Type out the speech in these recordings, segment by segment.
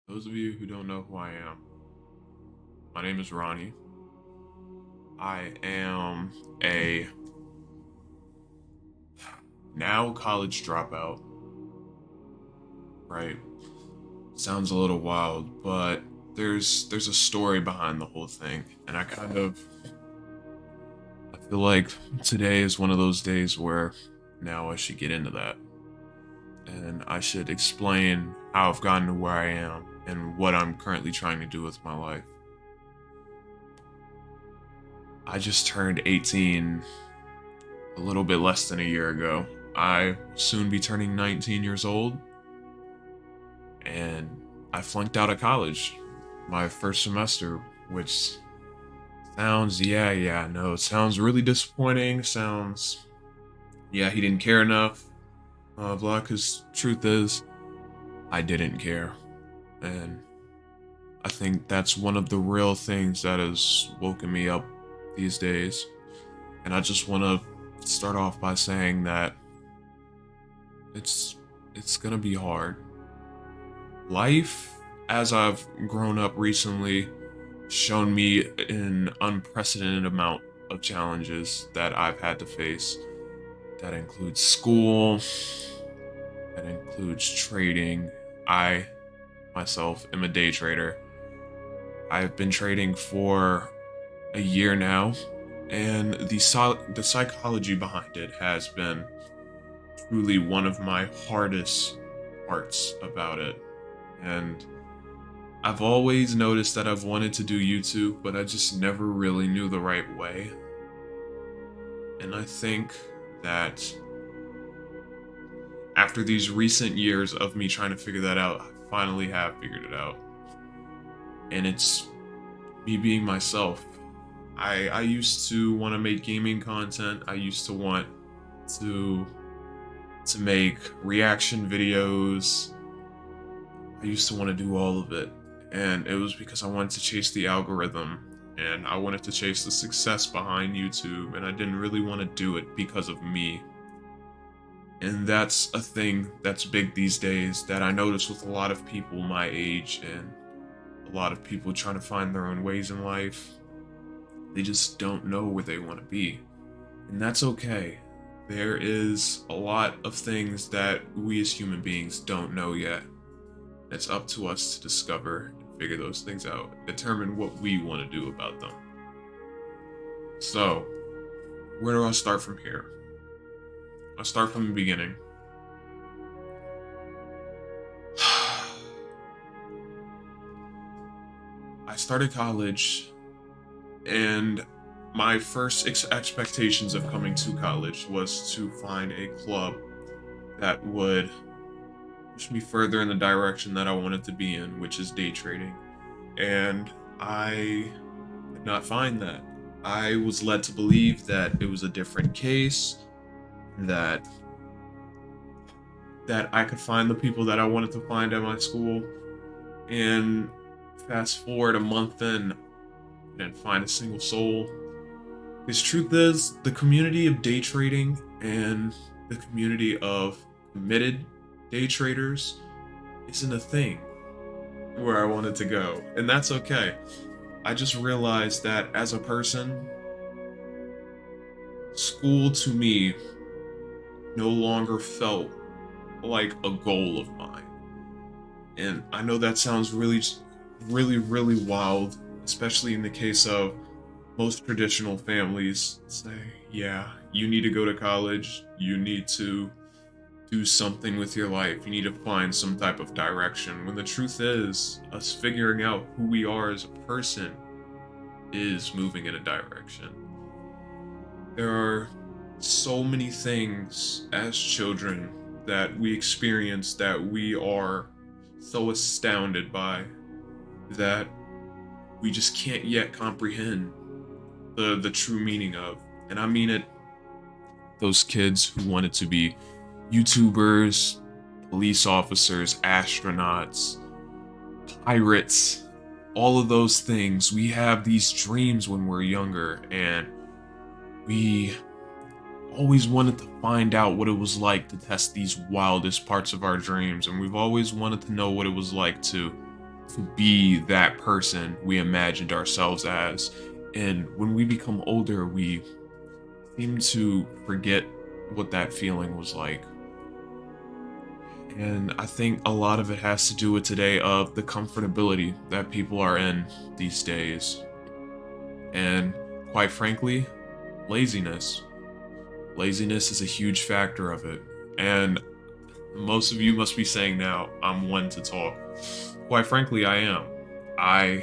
Those of you who don't know who I am, my name is Ronnie. I am a now college dropout, right? Sounds a little wild, but there's a story behind the whole thing, and I feel like today is one of those days where now I should get into that, and I should explain how I've gotten to where I am and what I'm currently trying to do with my life. I just turned 18 a little bit less than a year ago. I will soon be turning 19 years old, and I flunked out of college my first semester, which sounds, no, it sounds really disappointing. Sounds, yeah, he didn't care enough, blah, because truth is, I didn't care. And I think that's one of the real things that has woken me up these days. And I just want to start off by saying that it's it's gonna be hard. Life, as I've grown up recently, shown me an unprecedented amount of challenges that I've had to face. That includes school, that includes trading. I myself am a day trader. I've been trading for a year now, and the psychology behind it has been truly one of my hardest parts about it. And I've always noticed that I've wanted to do YouTube, but I just never really knew the right way. And I think that after these recent years of me trying to figure that out, I finally have figured it out. And it's me being myself. I used to want to make gaming content. I used to want to make reaction videos. I used to want to do all of it. And it was because I wanted to chase the algorithm and I wanted to chase the success behind YouTube, and I didn't really want to do it because of me. And that's a thing that's big these days that I notice with a lot of people my age and a lot of people trying to find their own ways in life. They just don't know where they want to be. And that's okay. There is a lot of things that we as human beings don't know yet. It's up to us to discover and figure those things out, determine what we want to do about them. So, where do I start from here? I'll start from the beginning. I started college, and my first expectations of coming to college was to find a club that would push me further in the direction that I wanted to be in, which is day trading. And I did not find that. I was led to believe that it was a different case, that I could find the people that I wanted to find at my school. And fast forward a month in, I didn't find a single soul. Because truth is, the community of day trading and the community of committed day traders isn't a thing where I wanted to go. And that's okay. I just realized that as a person, school to me no longer felt like a goal of mine. And I know that sounds really wild, especially in the case of most traditional families say, yeah, you need to go to college, you need to do something with your life, you need to find some type of direction. When the truth is, us figuring out who we are as a person is moving in a direction. There are so many things as children that we experience that we are so astounded by that we just can't yet comprehend the true meaning of. And I mean it, those kids who wanted to be YouTubers, police officers, astronauts, pirates, all of those things. We have these dreams when we're younger, and we always wanted to find out what it was like to test these wildest parts of our dreams, and we've always wanted to know what it was like to to be that person we imagined ourselves as. And when we become older, we seem to forget what that feeling was like. And I think a lot of it has to do with today of the comfortability that people are in these days. And quite frankly, laziness. Laziness is a huge factor of it. And most of you must be saying now, I'm one to talk. Quite frankly, I am. I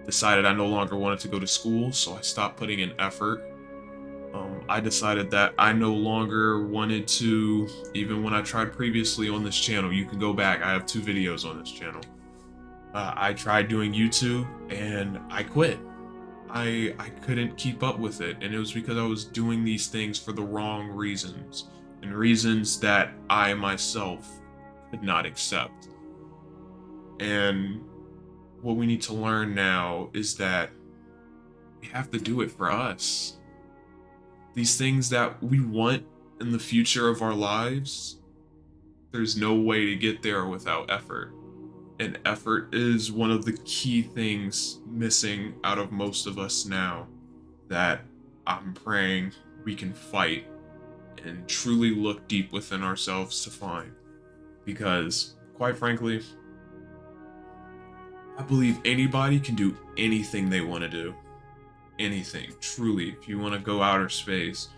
decided I no longer wanted to go to school, so I stopped putting in effort. I decided that I no longer wanted to, even when I tried previously on this channel, you can go back, I have 2 videos on this channel. I tried doing YouTube and I quit. I couldn't keep up with it, and it was because I was doing these things for the wrong reasons, and reasons that I myself could not accept. And what we need to learn now is that we have to do it for us. These things that we want in the future of our lives, there's no way to get there without effort. And effort is one of the key things missing out of most of us now, that I'm praying we can fight and truly look deep within ourselves to find. Because, quite frankly, I believe anybody can do anything they want to do. Anything, truly. If you want to go outer space,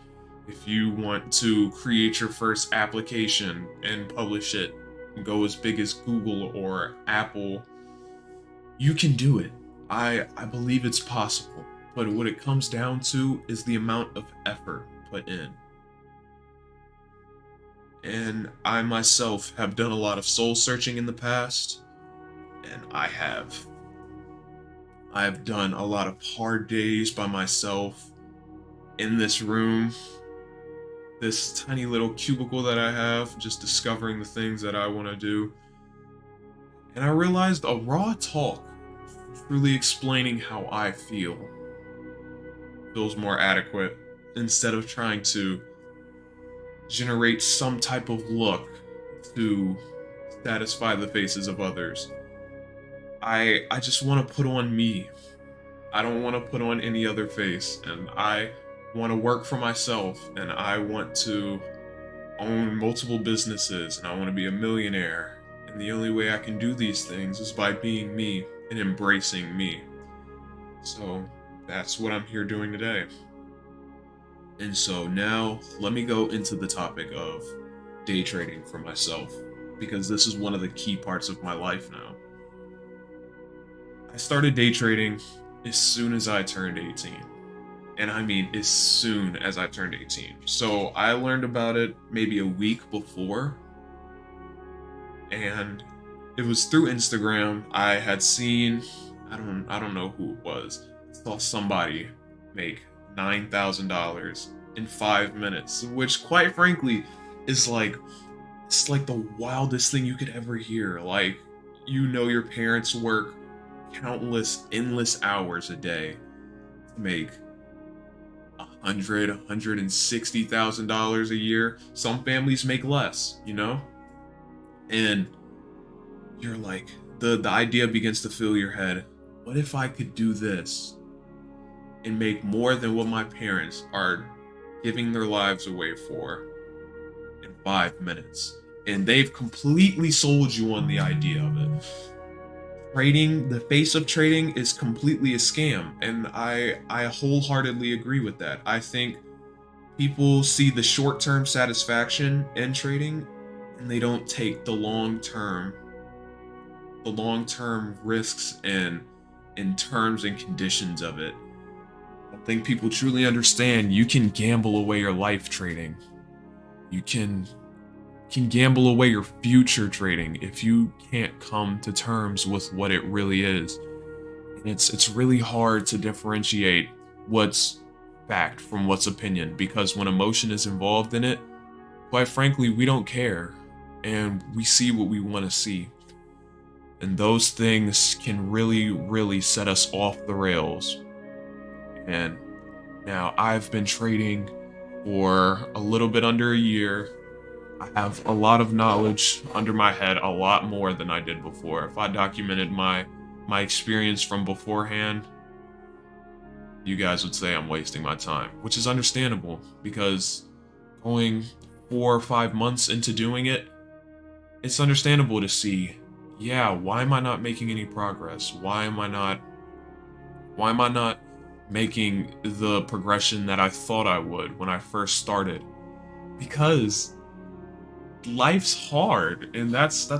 if you want to create your first application and publish it and go as big as Google or Apple, you can do it. I believe it's possible. But what it comes down to is the amount of effort put in. And I myself have done a lot of soul searching in the past, and I have done a lot of hard days by myself in this room, this tiny little cubicle that I have, just discovering the things that I want to do. And I realized a raw talk, truly explaining how I feel, feels more adequate, instead of trying to generate some type of look to satisfy the faces of others. I just want to put on me. I don't want to put on any other face, and I want to work for myself, and I want to own multiple businesses, and I want to be a millionaire. And the only way I can do these things is by being me and embracing me. So that's what I'm here doing today. And so now let me go into the topic of day trading for myself, because this is one of the key parts of my life now. I started day trading as soon as I turned 18. And I mean as soon as I turned 18. So I learned about it maybe a week before. And it was through Instagram. I had seen, I don't know who it was, saw somebody make $9,000 in 5 minutes, which quite frankly is like, it's like the wildest thing you could ever hear. Like, you know, your parents work countless, endless hours a day to make $160,000 a year. Some families make less, you know? And you're like, the idea begins to fill your head. What if I could do this and make more than what my parents are giving their lives away for in 5 minutes? And they've completely sold you on the idea of it. Trading, the face of trading, is completely a scam, and I wholeheartedly agree with that. I think people see the short-term satisfaction in trading, and they don't take the long-term risks and in terms and conditions of it. I don't think people truly understand you can gamble away your life trading. You can gamble away your future trading if you can't come to terms with what it really is. And it's really hard to differentiate what's fact from what's opinion, because when emotion is involved in it, quite frankly, we don't care, and we see what we want to see. And those things can really, really set us off the rails. And now I've been trading for a little bit under a year. I have a lot of knowledge under my head, a lot more than I did before. If I documented my experience from beforehand, you guys would say I'm wasting my time, which is understandable because going 4 or 5 months into doing it, it's understandable to see, yeah, why am I not making any progress? Why am I not making the progression that I thought I would when I first started? Because life's hard, and that's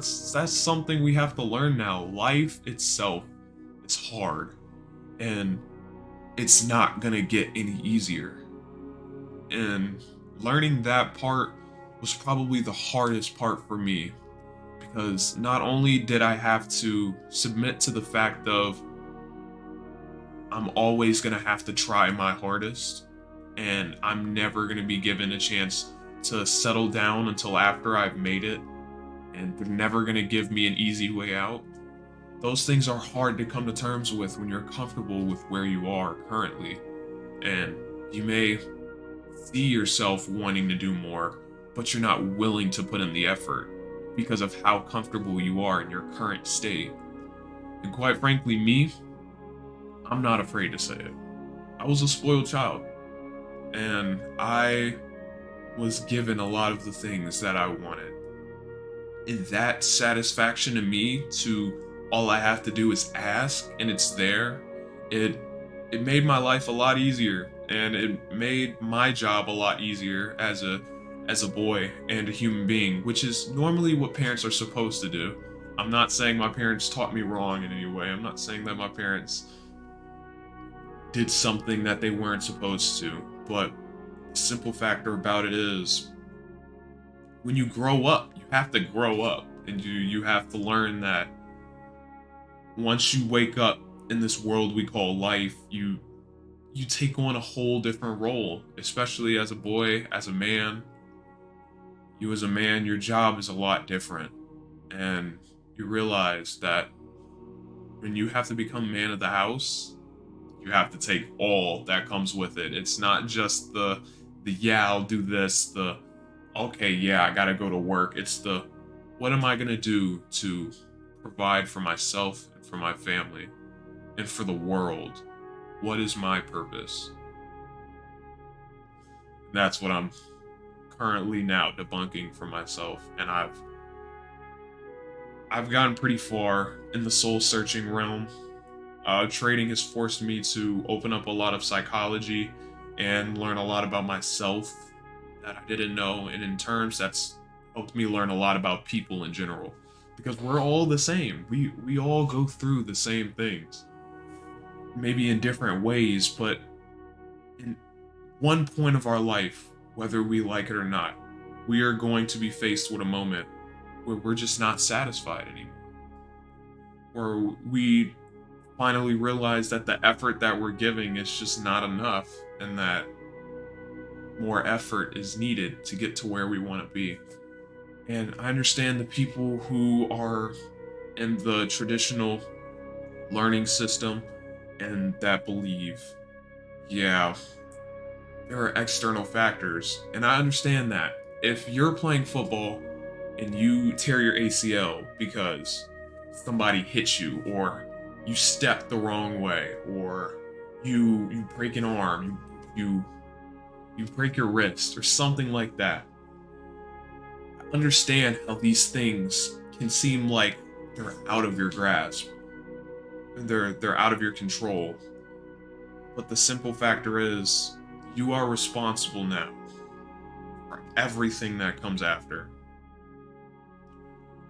something we have to learn now. Life itself is hard, and it's not gonna get any easier. And learning that part was probably the hardest part for me because not only did I have to submit to the fact of I'm always going to have to try my hardest and I'm never going to be given a chance to settle down until after I've made it, and they're never going to give me an easy way out. Those things are hard to come to terms with when you're comfortable with where you are currently. And you may see yourself wanting to do more, but you're not willing to put in the effort because of how comfortable you are in your current state. And quite frankly, me, I'm not afraid to say it. I was a spoiled child, and I was given a lot of the things that I wanted. And that satisfaction to me, to all I have to do is ask and it's there, it made my life a lot easier, and it made my job a lot easier as a boy and a human being, which is normally what parents are supposed to do. I'm not saying my parents taught me wrong in any way. I'm not saying that my parents did something that they weren't supposed to, but the simple factor about it is when you grow up, you have to grow up, and you have to learn that once you wake up in this world we call life, you take on a whole different role, especially as a boy, as a man. You as a man, your job is a lot different, and you realize that when you have to become man of the house, you have to take all that comes with it. It's not just the yeah, I'll do this, the okay, yeah, I gotta go to work. It's the what am I gonna do to provide for myself and for my family and for the world? What is my purpose? And that's what I'm currently now debunking for myself, and I've gotten pretty far in the soul searching realm. Trading has forced me to open up a lot of psychology and learn a lot about myself that I didn't know, and in terms that's helped me learn a lot about people in general, because we're all the same. We all go through the same things, maybe in different ways, but in one point of our life, whether we like it or not, we are going to be faced with a moment where we're just not satisfied anymore, where we finally realize that the effort that we're giving is just not enough, and that more effort is needed to get to where we want to be. And I understand the people who are in the traditional learning system and that believe, yeah, there are external factors. And I understand that. If you're playing football and you tear your ACL because somebody hits you, or you step the wrong way, or you break an arm, you break your wrist or something like that, I understand how these things can seem like they're out of your grasp. They're out of your control. But the simple factor is you are responsible now for everything that comes after.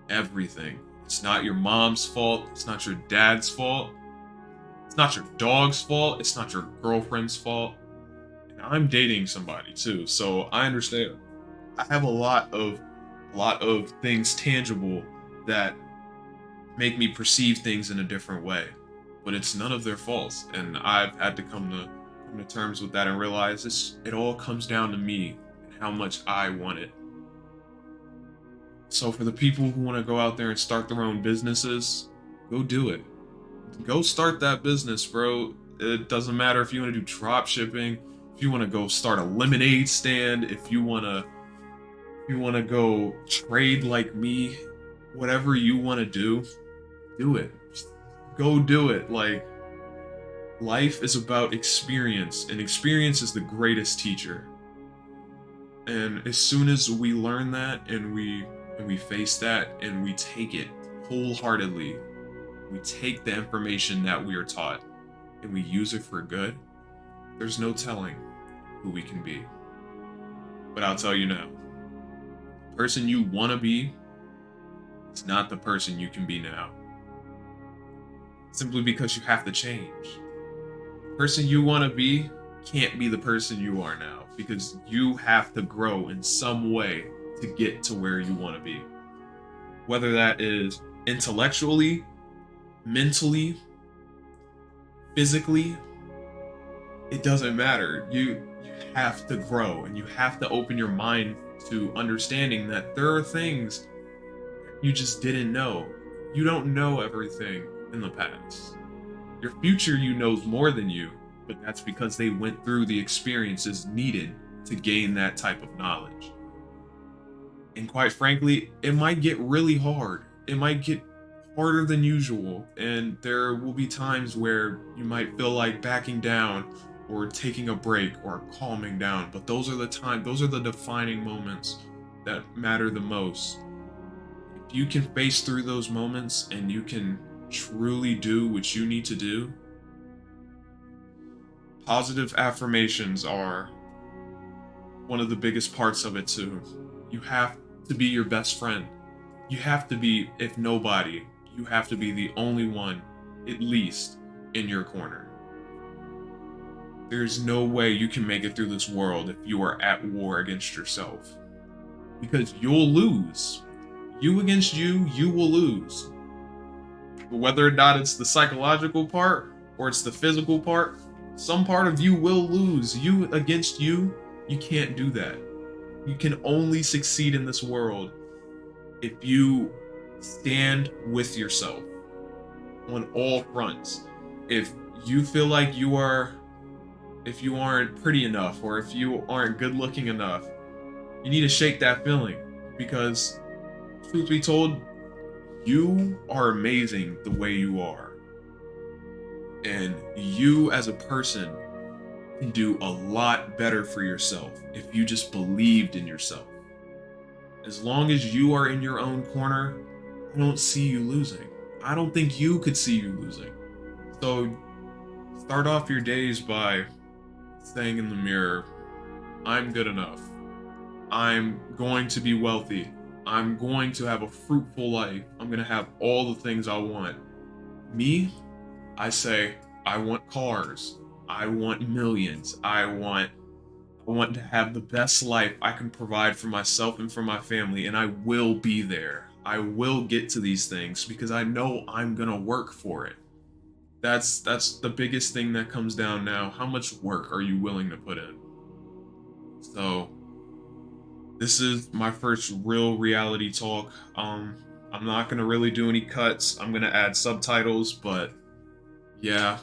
Everything. It's not your mom's fault. It's not your dad's fault. It's not your dog's fault. It's not your girlfriend's fault. And I'm dating somebody too, so I understand. I have a lot of things tangible that make me perceive things in a different way, but it's none of their faults. And I've had to come to terms with that and realize it all comes down to me and how much I want it. So for the people who want to go out there and start their own businesses, go do it. Go start that business, bro. It doesn't matter if you want to do drop shipping, if you want to go start a lemonade stand, if you want you want to go trade like me, whatever you want to do it. Just go do it. Like, life is about experience, and experience is the greatest teacher. And as soon as we learn that and we face that and we take it wholeheartedly, we take the information that we are taught and we use it for good, there's no telling who we can be. But I'll tell you now, the person you want to be is not the person you can be now. Simply because you have to change. The person you want to be can't be the person you are now, because you have to grow in some way to get to where you want to be. Whether that is intellectually, mentally, physically, it doesn't matter. You have to grow, and you have to open your mind to understanding that there are things you just didn't know. You don't know everything in the past. Your future you knows more than you, but that's because they went through the experiences needed to gain that type of knowledge. And quite frankly, it might get really hard. It might get harder than usual, and there will be times where you might feel like backing down or taking a break or calming down, but those are the defining moments that matter the most. If you can face through those moments and you can truly do what you need to do, positive affirmations are one of the biggest parts of it too. You have to be your best friend. You have to be, if nobody, you have to be the only one, at least, in your corner. There's no way you can make it through this world if you are at war against yourself. Because you'll lose. You against you, you will lose. But whether or not it's the psychological part or it's the physical part, some part of you will lose. You against you, you can't do that. You can only succeed in this world if you stand with yourself on all fronts. If you feel like if you aren't pretty enough, or if you aren't good looking enough, you need to shake that feeling, because truth be told, you are amazing the way you are. And you as a person can do a lot better for yourself if you just believed in yourself. As long as you are in your own corner, I don't see you losing. I don't think you could see you losing. So start off your days by saying in the mirror, I'm good enough. I'm going to be wealthy. I'm going to have a fruitful life. I'm going to have all the things I want. Me, I say, I want cars. I want millions. I want to have the best life I can provide for myself and for my family, and I will be there. I will get to these things because I know I'm going to work for it. That's the biggest thing that comes down now. How much work are you willing to put in? So this is my first real reality talk. I'm not gonna really do any cuts. I'm gonna add subtitles, but yeah,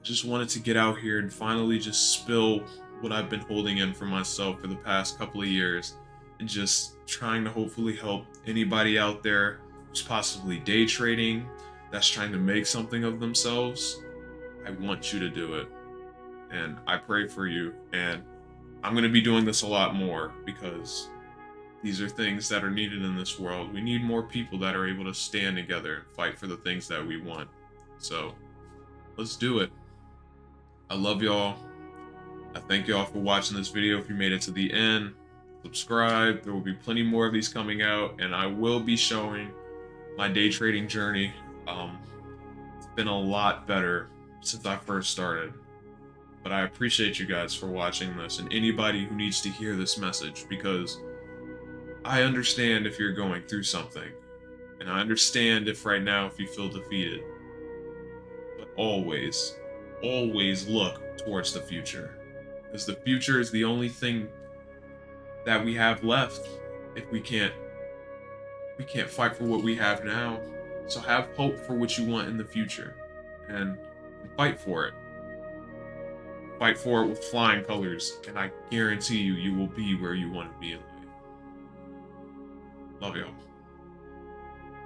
just wanted to get out here and finally just spill what I've been holding in for myself for the past couple of years, and just trying to hopefully help anybody out there who's possibly day trading, that's trying to make something of themselves. I want you to do it, and I pray for you. And I'm going to be doing this a lot more because these are things that are needed in this world. We need more people that are able to stand together and fight for the things that we want. So let's do it. I love y'all. I thank y'all for watching this video. If you made it to the end, subscribe. There will be plenty more of these coming out, and I will be showing my day trading journey. It's been a lot better since I first started. But I appreciate you guys for watching this, and anybody who needs to hear this message, because I understand if you're going through something, and I understand if right now if you feel defeated. But always, always look towards the future, because the future is the only thing that we have left. If we can't fight for what we have now. So have hope for what you want in the future, and fight for it. Fight for it with flying colors, and I guarantee you, you will be where you want to be in life. Love y'all.